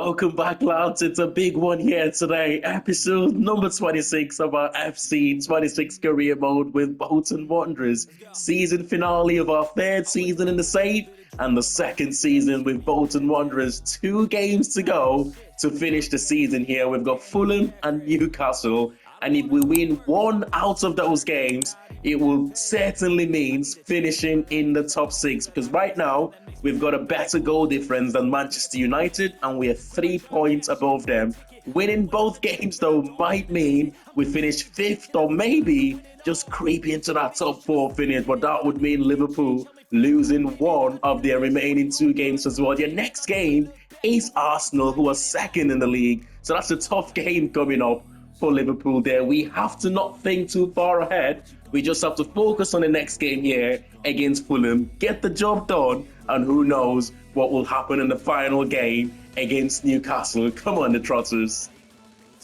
Welcome back, lads. It's a big one here today. Episode number 26 of our FC 26 career mode with Bolton Wanderers. Season finale of our third season in the save and the second season with Bolton Wanderers. 2 games to go to finish the season here. We've got Fulham and Newcastle. And if we win 1 out of those games, it will certainly means finishing in the top 6. Because right now, we've got a better goal difference than Manchester United, and we're 3 points above them. Winning both games, though, might mean we finish 5th or maybe just creep into that top 4 finish. But that would mean Liverpool losing 1 of their remaining 2 games as well. Their next game is Arsenal, who are 2nd in the league. So that's a tough game coming up for Liverpool there. We have to not think too far ahead. We just have to focus on the next game here against Fulham, get the job done, and who knows what will happen in the final game against Newcastle. Come on, the Trotters.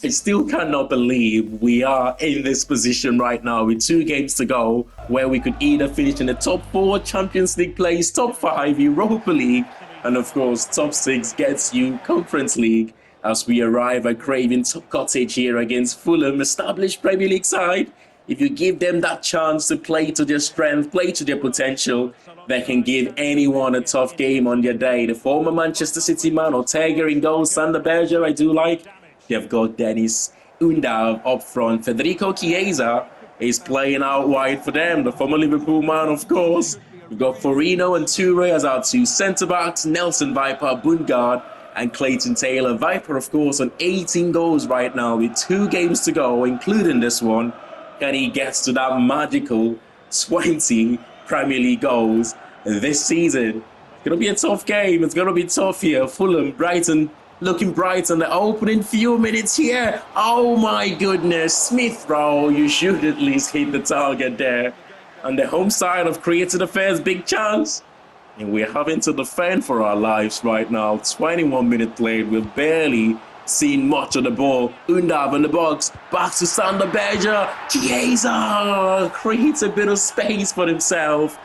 I still cannot believe we are in this position right now with 2 games to go, where we could either finish in the top 4 Champions League place, top 5 Europa League, and of course top 6 gets you Conference League. As we arrive at Craven Cottage here against Fulham, established Premier League side. If you give them that chance to play to their strength, play to their potential, they can give anyone a tough game on their day. The former Manchester City man, Ortega in goal, Sander Berger, I do like. They've got Dennis Undav up front. Federico Chiesa is playing out wide for them, the former Liverpool man, of course. We've got Forino and Toure as our 2 centre-backs, Nelson Viper, Bundgaard, and Clayton Taylor. Viper, of course, on 18 goals right now with 2 games to go, including this one. Can he get to that magical 20 Premier League goals this season? It's going to be a tough game. It's going to be tough here. Fulham, Brighton, looking bright in the opening few minutes here. Oh my goodness. Smith Rowe, you should at least hit the target there. And the home side have created a first big chance. And we're having to defend for our lives right now. 21 minutes played. We've barely seen much of the ball. Undav in the box. Back to Sander Berger. Chiesa creates a bit of space for himself.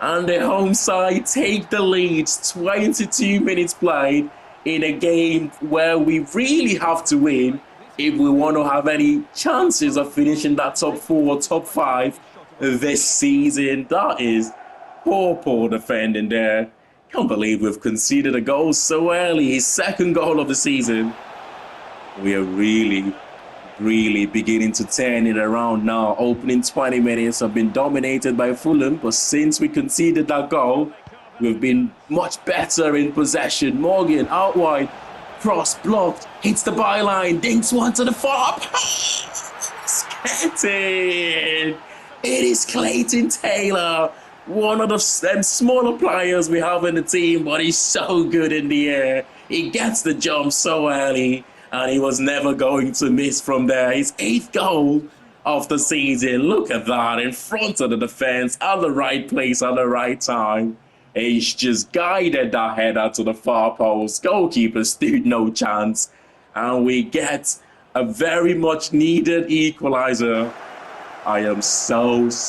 And the home side take the lead. 22 minutes played in a game where we really have to win if we want to have any chances of finishing that top 4, top 5 this season. That is poor defending there. Can't believe we've conceded a goal so early. His 2nd goal of the season. We are really beginning to turn it around now. Opening 20 minutes have been dominated by Fulham, but since we conceded that goal, we've been much better in possession. Morgan out wide, cross blocked, hits the byline, dinks one to the far post. Get it! It is Clayton Taylor, one of the smaller players we have in the team, but he's so good in the air. He gets the jump so early, and he was never going to miss from there. His 8th goal of the season. Look at that, in front of the defense, at the right place, at the right time. He's just guided that header to the far post. Goalkeeper stood no chance. And we get a very much needed equalizer. I am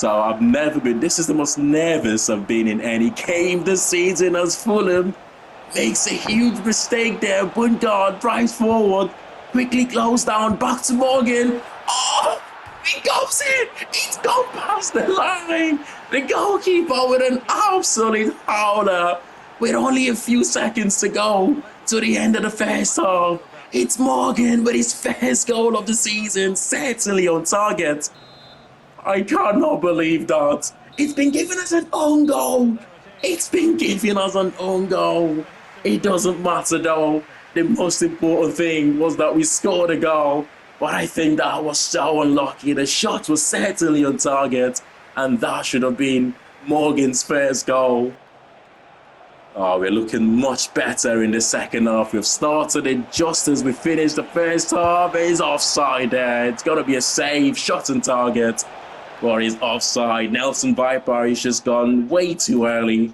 I've never been, this is the most nervous I've been in any game this season as Fulham makes a huge mistake there. Bundgaard drives forward, quickly close down, back to Morgan. Oh, he goes in, he's gone past the line. The goalkeeper with an absolute howler with only a few seconds to go to the end of the first half. It's Morgan with his first goal of the season, certainly on target. I cannot believe that. It's been given as an own goal. It's been given as an own goal. It doesn't matter though. The most important thing was that we scored a goal. But I think that was so unlucky. The shot was certainly on target. And that should have been Morgan's first goal. Oh, we're looking much better in the second half. We've started it just as we finished the first half. He's offside there. It's got to be a save. Shot on target. But he's offside. Nelson Viper is just gone way too early.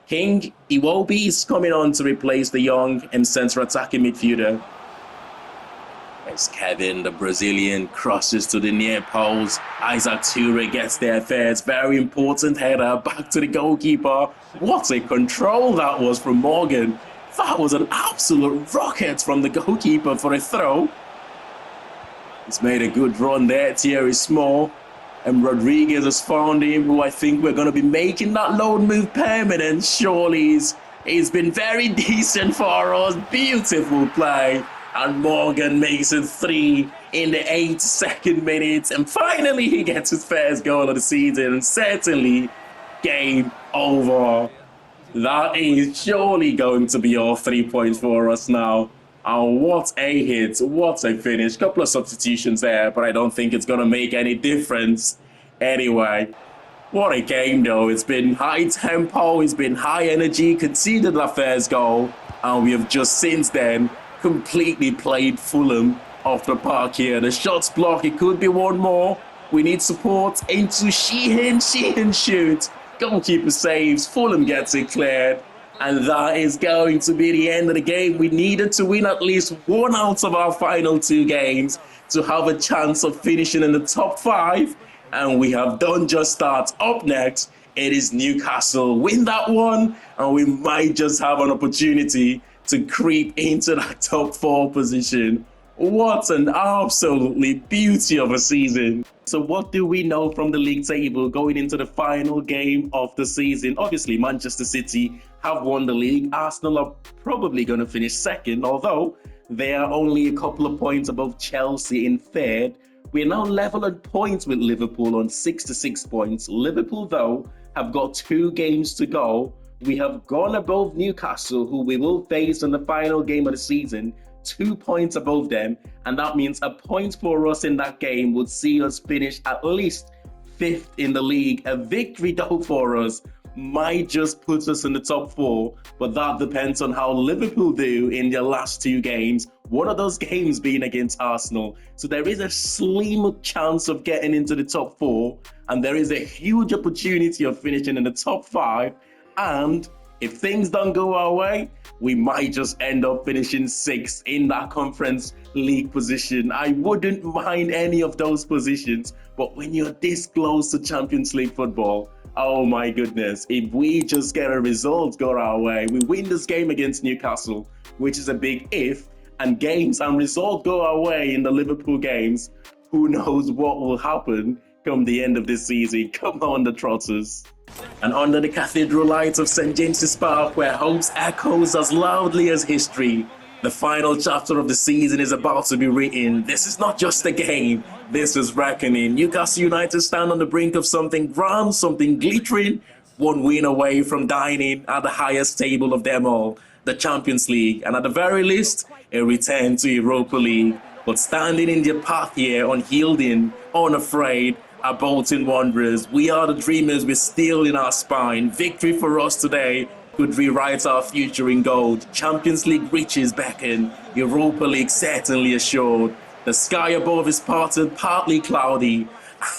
King Iwobi is coming on to replace the young and central attacking midfielder. As Kevin, the Brazilian, crosses to the near post. Isaac Toure gets there first. Very important header back to the goalkeeper. What a control that was from Morgan. That was an absolute rocket from the goalkeeper for a throw. He's made a good run there, Thierry Small. And Rodriguez has found him, who I think we're going to be making that loan move permanent. Surely he's been very decent for us. Beautiful play. And Morgan makes it 3 in the 82nd minute. And finally, he gets his first goal of the season. And certainly, game over. That is surely going to be all 3 points for us now. And what a hit, what a finish. Couple of substitutions there, but I don't think it's going to make any difference. Anyway, what a game though. It's been high tempo, it's been high energy, conceded our first goal, and we have just since then completely played Fulham off the park here. The shots block, it could be one more. We need support into Sheehan shoots. Goalkeeper saves, Fulham gets it cleared. And that is going to be the end of the game. We needed to win at least 1 out of our final 2 games to have a chance of finishing in the top 5. And we have done just that. Up next, it is Newcastle. Win that one, and we might just have an opportunity to creep into that top 4 position. What an absolutely beauty of a season. So what do we know from the league table going into the final game of the season? Obviously, Manchester City have won the league. Arsenal are probably going to finish second, although they are only a couple of points above Chelsea in third. We are now level at points with Liverpool on 66 points. Liverpool, though, have got 2 games to go. We have gone above Newcastle, who we will face in the final game of the season, 2 points above them, and that means a point for us in that game would see us finish at least 5th in the league. A victory though for us might just put us in the top 4, but that depends on how Liverpool do in their last 2 games. One of those games being against Arsenal. So there is a slim chance of getting into the top 4, and there is a huge opportunity of finishing in the top 5. And if things don't go our way, we might just end up finishing 6th in that Conference League position. I wouldn't mind any of those positions, but when you're this close to Champions League football, oh my goodness, if we just get a result go our way, we win this game against Newcastle, which is a big if, and games and results go our way in the Liverpool games, who knows what will happen come the end of this season. Come on, the Trotters. And under the cathedral lights of St. James's Park, where hope's echoes as loudly as history, the final chapter of the season is about to be written. This is not just a game, this is reckoning. Newcastle United stand on the brink of something grand, something glittering, 1 win away from dining at the highest table of them all, the Champions League, and at the very least, a return to Europa League. But standing in their path here, unyielding, unafraid, are Bolton Wanderers. We are the dreamers with steel in our spine. Victory for us today could rewrite our future in gold. Champions League riches beckon. Europa League certainly assured. The sky above is parted, partly cloudy.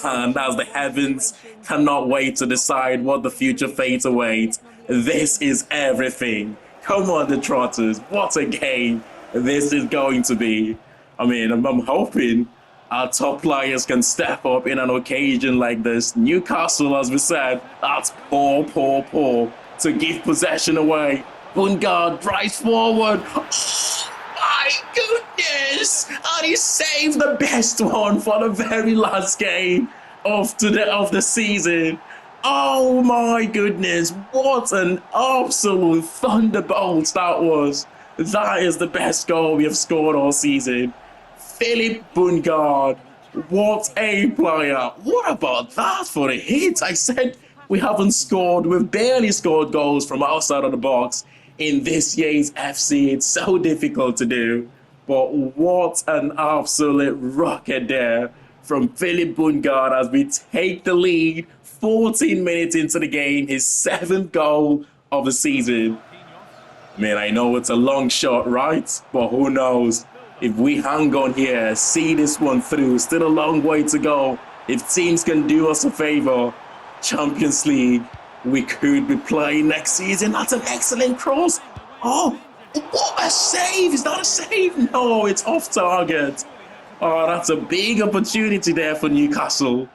And as the heavens cannot wait to decide what the future fate awaits, this is everything. Come on, the Trotters. What a game this is going to be. I mean, I'm hoping our top players can step up in an occasion like this. Newcastle, as we said, that's poor to give possession away. Bungard drives forward. Oh, my goodness! And he saved the best one for the very last game of the season. Oh my goodness, what an absolute thunderbolt that was. That is the best goal we have scored all season. Philip Bungard, what a player. What about that for a hit? I said we haven't scored, we've barely scored goals from outside of the box in this year's FC. It's so difficult to do. But what an absolute rocket there from Philip Bungard as we take the lead 14 minutes into the game, his 7th goal of the season. Man, I know it's a long shot, right? But who knows? If we hang on here, see this one through, still a long way to go. If teams can do us a favor, Champions League, we could be playing next season. That's an excellent cross. Oh, what a save. Is that a save? No, it's off target. Oh, that's a big opportunity there for Newcastle.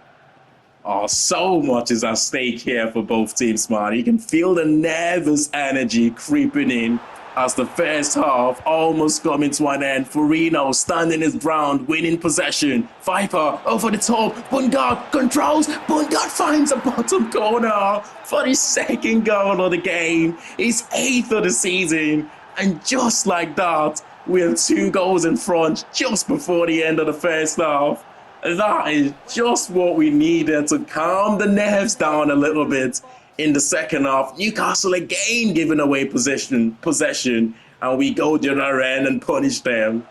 Oh, so much is at stake here for both teams, man. You can feel the nervous energy creeping in as the first half almost coming to an end. Furino standing his ground, winning possession. Viper over the top. Bungard controls. Bungard finds a bottom corner for his second goal of the game. His 8th of the season. And just like that, we have 2 goals in front just before the end of the first half. That is just what we needed to calm the nerves down a little bit. In the second half, Newcastle again giving away possession, and we go to the other end and punish them.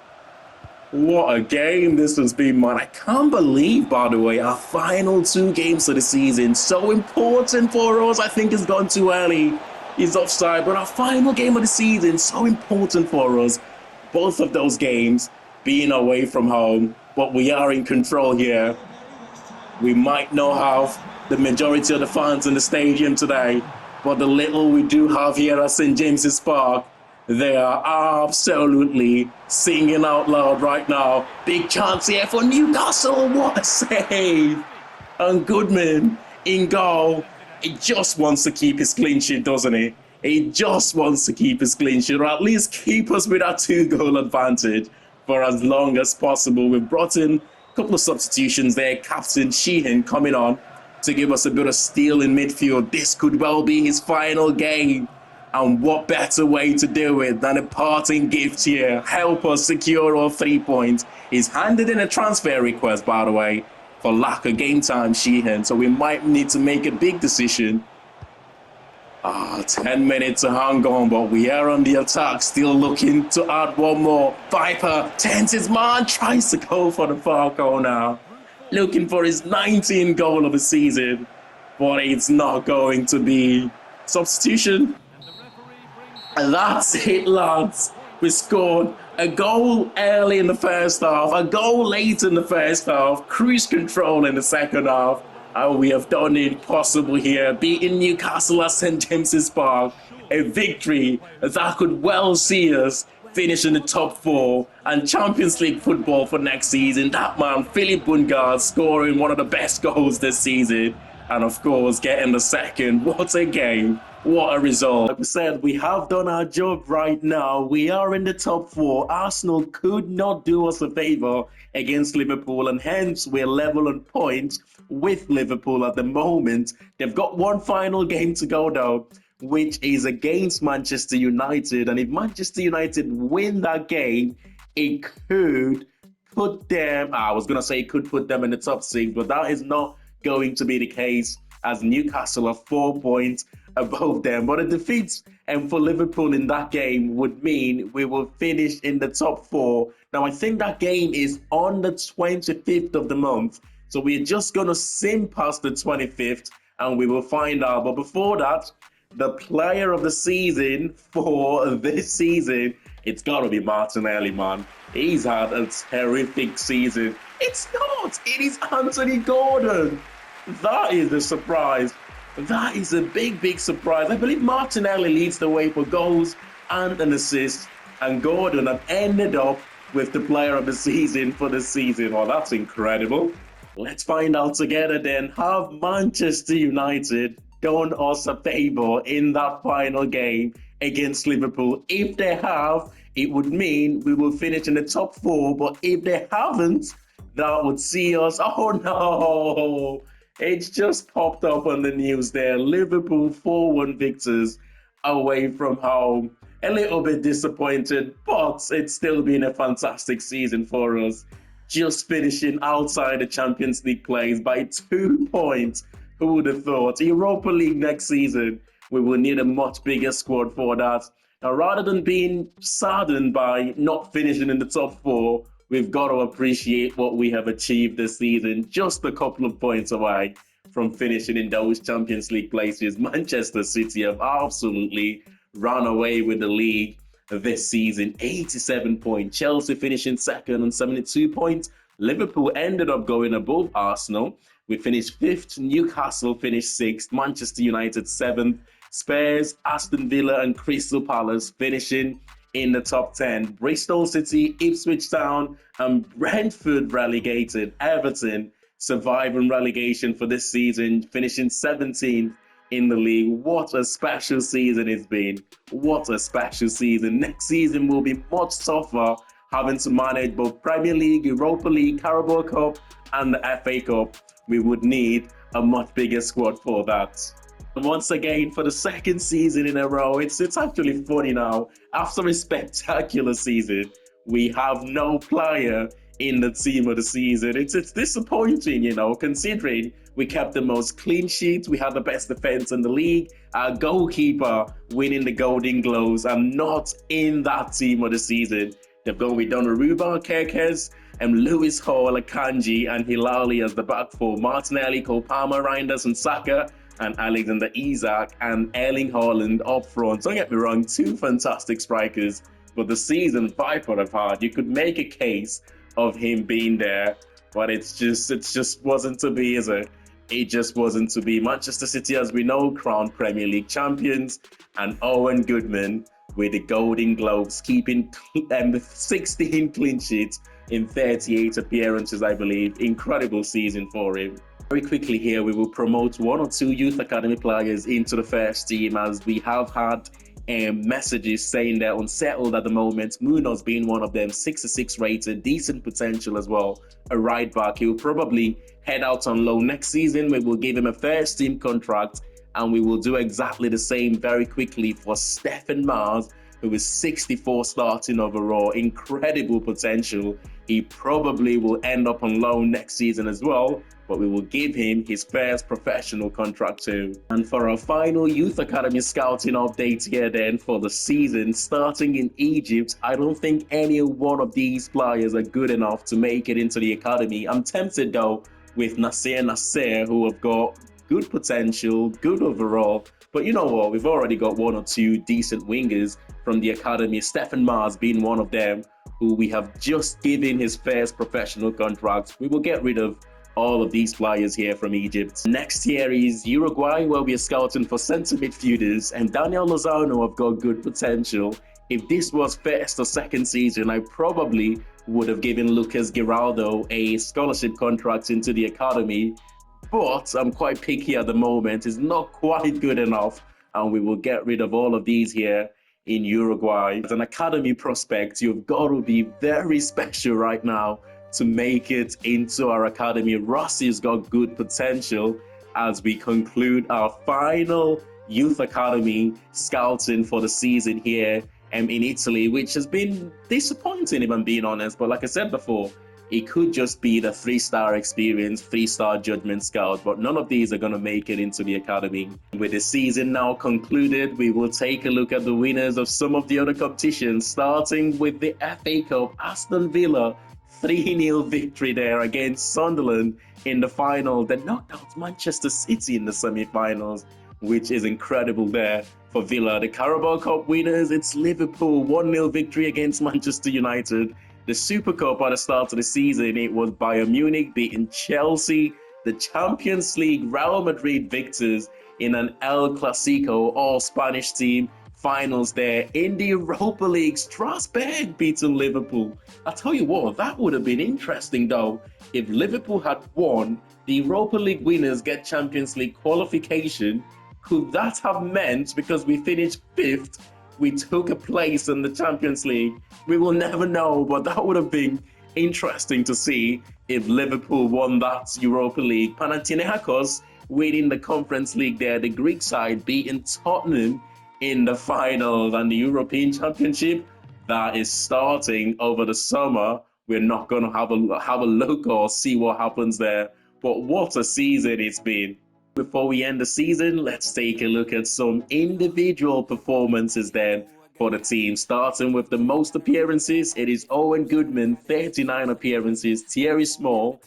What a game this has been, man. I can't believe, by the way, our final 2 games of the season, so important for us. I think it's gone too early. He's offside, but our final game of the season, so important for us. Both of those games being away from home, but we are in control here. We might not have the majority of the fans in the stadium today, but the little we do have here at St. James's Park, they are absolutely singing out loud right now. Big chance here for Newcastle. What a save! And Goodman in goal. He just wants to keep his clean sheet, doesn't he? He just wants to keep his clean sheet, or at least keep us with our 2-goal advantage for as long as possible. We've brought in a couple of substitutions there. Captain Sheehan coming on to give us a bit of steel in midfield. This could well be his final game. And what better way to do it than a parting gift here? Help us secure all 3 points. He's handed in a transfer request, by the way, for lack of game time, Sheehan. So we might need to make a big decision. 10 minutes to hang on, but we are on the attack, still looking to add one more. Viper turns his man, tries to go for the far corner. Looking for his 19th goal of the season, but it's not going to be. Substitution. And that's it, lads. We scored a goal early in the first half, a goal late in the first half, cruise control in the second half. And we have done the impossible here, beating Newcastle at St. James's Park. A victory that could well see us finish in the top 4 and Champions League football for next season. That man, Philip Bungard, scoring one of the best goals this season. And of course, getting the second. What a game. What a result. Like we said, we have done our job right now. We are in the top 4. Arsenal could not do us a favour against Liverpool, and hence we're level on points with Liverpool at the moment. They've got one final game to go though, which is against Manchester United. And if Manchester United win that game, it could put them, I was going to say it could put them in the top 6, but that is not going to be the case, as Newcastle are 4 points above them. But a defeat for Liverpool in that game would mean we will finish in the top 4. Now, I think that game is on the 25th of the month. So we're just going to sim past the 25th and we will find out. But before that, the player of the season for this season, it's got to be Martinelli, man. He's had a terrific season. It's not. It is Anthony Gordon. That is a surprise. That is a big, big surprise. I believe Martinelli leads the way for goals and an assist. And Gordon have ended up with the player of the season for the season. Well, that's incredible. Let's find out together then. Have Manchester United done us a favour in that final game against Liverpool? If they have, it would mean we will finish in the top 4. But if they haven't, that would see us. Oh no! It's just popped up on the news there. Liverpool 4-1 victors away from home. A little bit disappointed, but it's still been a fantastic season for us. Just finishing outside the Champions League plays by 2 points. Who would have thought? Europa League next season, we will need a much bigger squad for that. Now, rather than being saddened by not finishing in the top 4, we've got to appreciate what we have achieved this season. Just a couple of points away from finishing in those Champions League places. Manchester City have absolutely run away with the league this season. 87 points. Chelsea finishing second on 72 points. Liverpool ended up going above Arsenal. We finished 5th. Newcastle finished 6th. Manchester United 7th. Spurs, Aston Villa and Crystal Palace finishing in the top 10. Bristol City, Ipswich Town and Brentford relegated. Everton surviving relegation for this season, finishing 17th. in the league. What a special season it's been. What a special season. Next season will be much tougher, having to manage both Premier League, Europa League, Carabao Cup, and the FA Cup. We would need a much bigger squad for that. And once again, for the second season in a row, it's actually funny now. After a spectacular season, we have no player in the team of the season. It's disappointing, you know, considering we kept the most clean sheets, we had the best defense in the league, our goalkeeper winning the Golden Gloves, and not in that team of the season. They've gone with Donnarumma, Kerkez, and Lewis Hall, Akanji, and Hilali as the back four. Martinelli, Cole Palmer, Reinders, and Saka, and Alexander Isak, and Erling Haaland up front. Don't get me wrong, two fantastic strikers. But the season Viper have had, you could make a case of him being there, but it just wasn't to be, is it? It just wasn't to be. Manchester City, as we know, crowned Premier League champions, and Owen Goodman with the Golden Globes, keeping 16 clean sheets in 38 appearances, I believe. Incredible season for him. Very quickly here, we will promote one or two youth academy players into the first team, as we have had messages saying they're unsettled at the moment. Munoz being one of them, 66 rated, decent potential as well. A right back, he'll probably head out on loan next season. We will give him a first team contract, and we will do exactly the same very quickly for Stefan Mars, who is 64 starting overall. Incredible potential. He probably will end up on loan next season as well, but we will give him his first professional contract too. And for our final youth academy scouting update here then for the season, starting in Egypt, I don't think any one of these players are good enough to make it into the academy. I'm tempted though with Nasser, who have got good potential, good overall. But you know what, we've already got one or two decent wingers from the academy, Stefan Mars being one of them, who we have just given his first professional contract. We will get rid of all of these players here from Egypt. Next here is Uruguay, where we are scouting for centre midfielders, and Daniel Lozano have got good potential. If this was first or second season, I probably would have given Lucas Giraldo a scholarship contract into the academy, but I'm quite picky at the moment. It's not quite good enough, and we will get rid of all of these here in Uruguay. As an academy prospect, you've got to be very special right now to make it into our academy. Rossi's got good potential as we conclude our final youth academy scouting for the season here in Italy, which has been disappointing if I'm being honest. But like I said before, it could just be the 3-star experience, 3-star judgment scout, but none of these are going to make it into the academy. With the season now concluded, we will take a look at the winners of some of the other competitions, starting with the FA Cup. Aston Villa 3-0 victory there against Sunderland in the final. They knocked out Manchester City in the semi-finals, which is incredible there for Villa. The Carabao Cup winners, it's Liverpool 1-0 victory against Manchester United. The Super Cup at the start of the season, it was Bayern Munich beating Chelsea. The Champions League, Real Madrid victors in an El Clasico, all Spanish team. Finals there in the Europa League, Strasbourg beating Liverpool. I tell you what, that would have been interesting though. If Liverpool had won, the Europa League winners get Champions League qualification. Could that have meant, because we finished 5th, we took a place in the Champions League? We will never know, but that would have been interesting to see if Liverpool won that Europa League. Panathinaikos winning the Conference League there, the Greek side beating Tottenham in the final, and the European Championship that is starting over the summer. We're not going to have a look or see what happens there, but what a season it's been. Before we end the season, let's take a look at some individual performances then for the team. Starting with the most appearances, it is Owen Goodman, 39 appearances. Thierry Small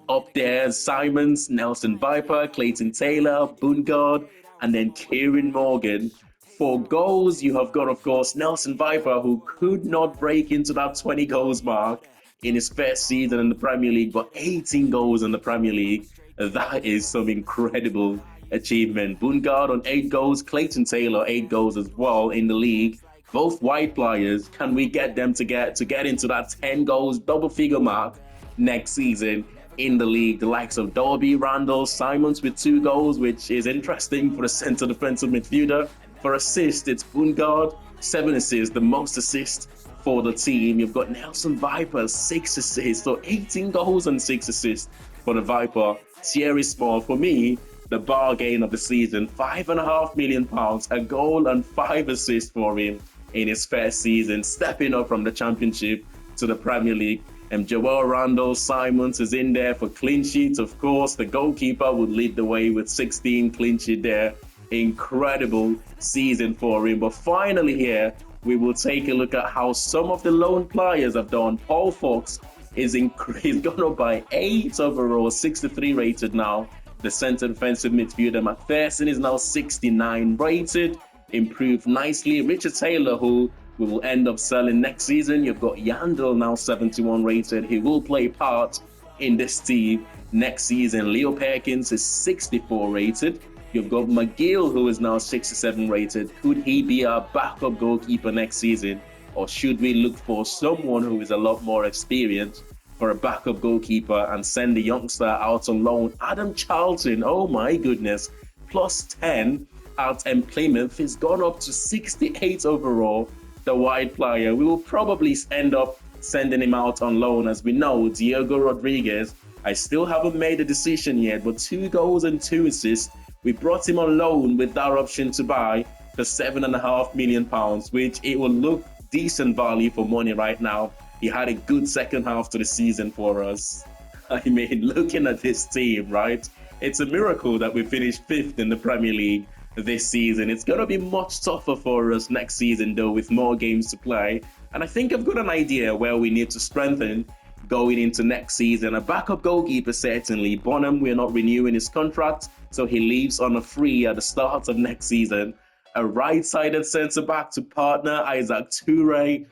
up there, Simons, Nelson Viper, Clayton Taylor, Bungard, and then Kieran Morgan. For goals, you have got, of course, Nelson Viper, who could not break into that 20 goals mark in his first season in the Premier League, but 18 goals in the Premier League. That is some incredible achievement. Bungard on 8 goals, Clayton Taylor 8 goals as well in the league. Both wide players. Can we get them to get into that 10 goals double figure mark next season? in the league. The likes of Derby, Randall, Simons with 2 goals, which is interesting for a centre defensive midfielder. For assists, it's Bungard, 7 assists, the most assists for the team. You've got Nelson Viper, 6 assists, so 18 goals and 6 assists for the Viper. Thierry Small, for me, the bargain of the season, £5.5 million, a goal and 5 assists for him in his first season, stepping up from the Championship to the Premier League. And Joel Randall Simons is in there for clean sheets. Of course, the goalkeeper would lead the way with 16 clean sheet there. Incredible season for him. But finally here, we will take a look at how some of the loan players have done. Paul Fox is gone up by 8 overall, 63 rated now. The centre defensive midfielder McPherson is now 69 rated, improved nicely. Richard Taylor, who we will end up selling next season. You've got Yandel now 71 rated. He will play part in this team next season. Leo Perkins is 64 rated. You've got McGill, who is now 67 rated. Could he be our backup goalkeeper next season? Or should we look for someone who is a lot more experienced for a backup goalkeeper and send the youngster out on loan? Adam Charlton, oh my goodness, plus 10 at Plymouth. He's gone up to 68 overall. The wide player. We will probably end up sending him out on loan. As we know, Diego Rodriguez, I still haven't made a decision yet, but 2 goals and 2 assists. We brought him on loan with that option to buy for £7.5 million, which it will look decent value for money right now. He had a good second half to the season for us. I mean, looking at this team, right? It's a miracle that we finished 5th in the Premier League this season. It's going to be much tougher for us next season, though, with more games to play. And I think I've got an idea where we need to strengthen going into next season. A backup goalkeeper, certainly. Bonham, we're not renewing his contract, so he leaves on a free at the start of next season. A right-sided centre-back to partner Isaac Toure,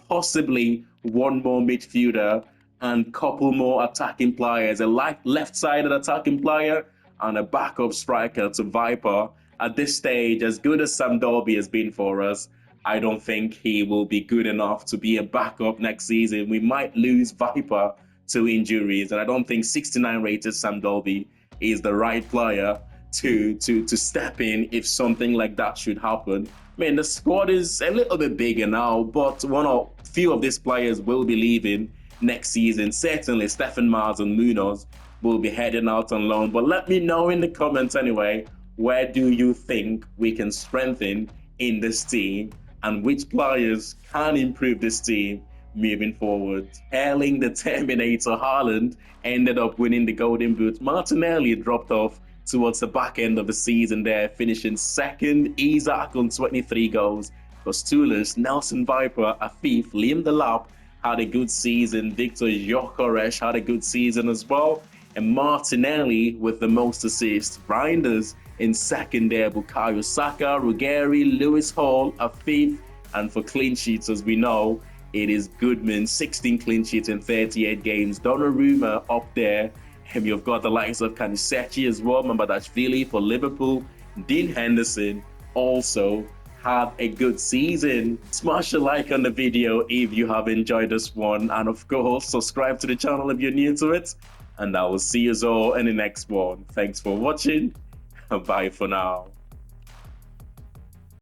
possibly one more midfielder, and couple more attacking players. A left-sided attacking player and a backup striker to Viper. At this stage, as good as Sam Dolby has been for us, I don't think he will be good enough to be a backup next season. We might lose Viper to injuries, and I don't think 69 rated Sam Dolby is the right player to step in if something like that should happen. I mean, the squad is a little bit bigger now, but few of these players will be leaving next season. Certainly, Stefan Mars and Munoz will be heading out on loan. But let me know in the comments anyway, where do you think we can strengthen in this team and which players can improve this team moving forward? Erling the Terminator Haaland ended up winning the Golden Boot. Martinelli dropped off towards the back end of the season there, finishing 2nd. Isaac on 23 goals. Costulas, Nelson Viper, Afif, Liam Delap had a good season. Victor Gyökeres had a good season as well. And Martinelli with the most assists. Reinders in 2nd there, Bukayo Saka, Ruggeri, Lewis Hall, Afif. And for clean sheets, as we know, it is Goodman, 16 clean sheets in 38 games. Donnarumma up there. And you've got the likes of Kanisechi as well, Mamardashvili for Liverpool. Dean Henderson also had a good season. Smash a like on the video if you have enjoyed this one. And of course, subscribe to the channel if you're new to it. And I will see you all in the next one. Thanks for watching. Bye for now.